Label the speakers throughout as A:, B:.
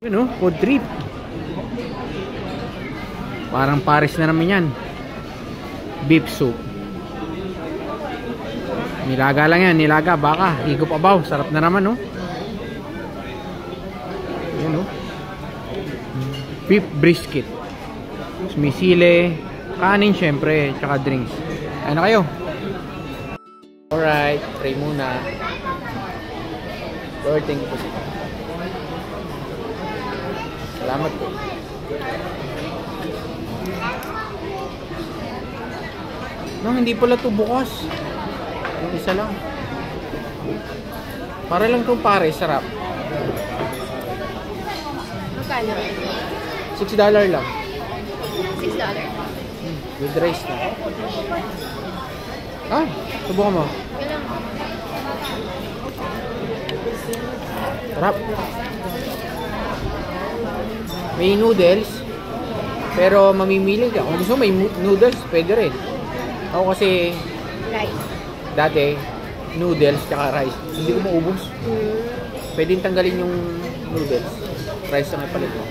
A: Yun o, food trip. Parang Paris na naman yan. Beef soup. Nilaga lang yan, nilaga, baka, higop abaw. Sarap na naman, no? Yun, no? Beef brisket. May sile, kanin syempre, tsaka drinks. Ano kayo? Alright, try muna. Lord, thank you po. Salamat po. No, hindi pala ito bukas. Yung isa lang. Para lang itong pare, sarap.
B: Magkano?
A: $6 lang.
B: $6?
A: With rice na. Ah, subukan mo.
B: Kailan?
A: Sarap. May noodles. Pero mamimili ka. Kung gusto may noodles, pwede rin. Ako kasi
B: Rice.
A: dati noodles tsaka rice. Hindi ko maubos. Pwedeng tanggalin yung noodles. Rice lang ipalit mo.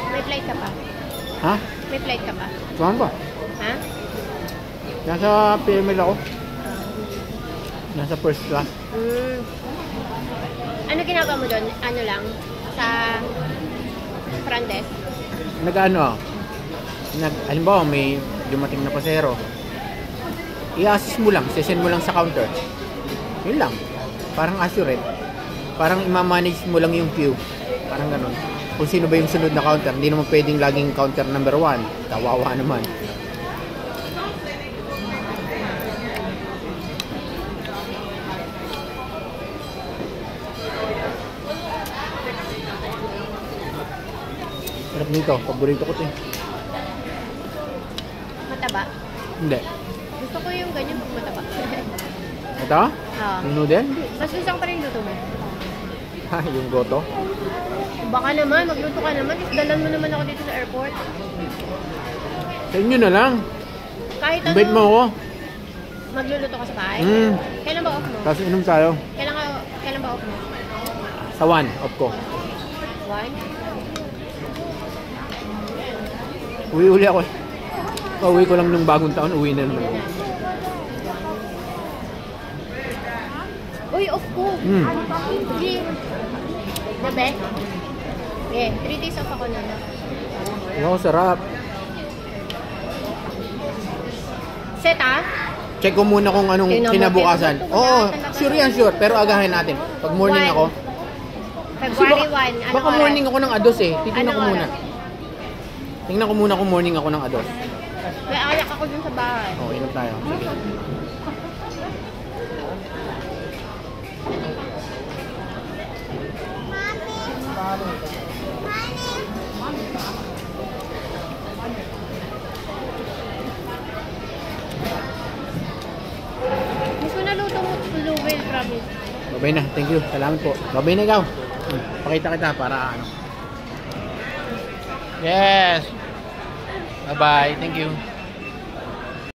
B: May flight ka pa?
A: Ha?
B: May flight ka pa?
A: Saan ba?
B: Ha?
A: Nasa PML ako. Nasa first class.
B: Ano ginagawa mo doon? Ano lang? Sa front desk?
A: Nag-ano? Halimbawa may dumating na pasero. I-assist mo lang. Sesend mo lang sa counter. Yun lang. Parang assurate. Parang ima-manage mo lang yung queue. Parang ganun. Kung sino ba yung sunod na counter. Hindi naman pwedeng laging counter number 1. Kawawa naman. Sarap nito. Paborito ko ito eh.
B: Mataba?
A: Hindi.
B: Gusto ko yung ganyan pag mataba.
A: Ito?
B: Oo.
A: Yung noodle?
B: Mas isang pa rin luto mo.
A: Ha, yung goto?
B: Baka naman, magluto ka naman. Dalan mo naman ako dito sa airport.
A: Sa inyo na lang.
B: Kahit ano.
A: Invite mo ako.
B: Magluluto ka sa bahay? Kailan ba off mo?
A: Tapos inom tayo.
B: Kailan ba off mo?
A: Sa 1, off ko.
B: 1?
A: Uwi ako. Pauwi ko lang nung bagong taon, uwi na naman.
B: Uy, off ko! Sige. Nabe? Okay, 3 days off ako na.
A: Wow, sarap.
B: Set
A: Check ko muna kung anong kinabukasan. Oo, sure yan, sure. Pero agahin natin. Pag morning ako.
B: February 1.
A: Baka morning ako ng ados eh. Titingnan ko muna.
B: oras?
A: Tingnan ko muna kung morning ako ng ados.
B: May ayak ako dun sa bahay.
A: Oo, inom tayo. Sige.
B: Miss ko naluto mo Bluewell, promise.
A: Babay na. Thank you. Salamat po. Babay na ikaw. Pakita kita para ano. Yes. Bye-bye. Thank you.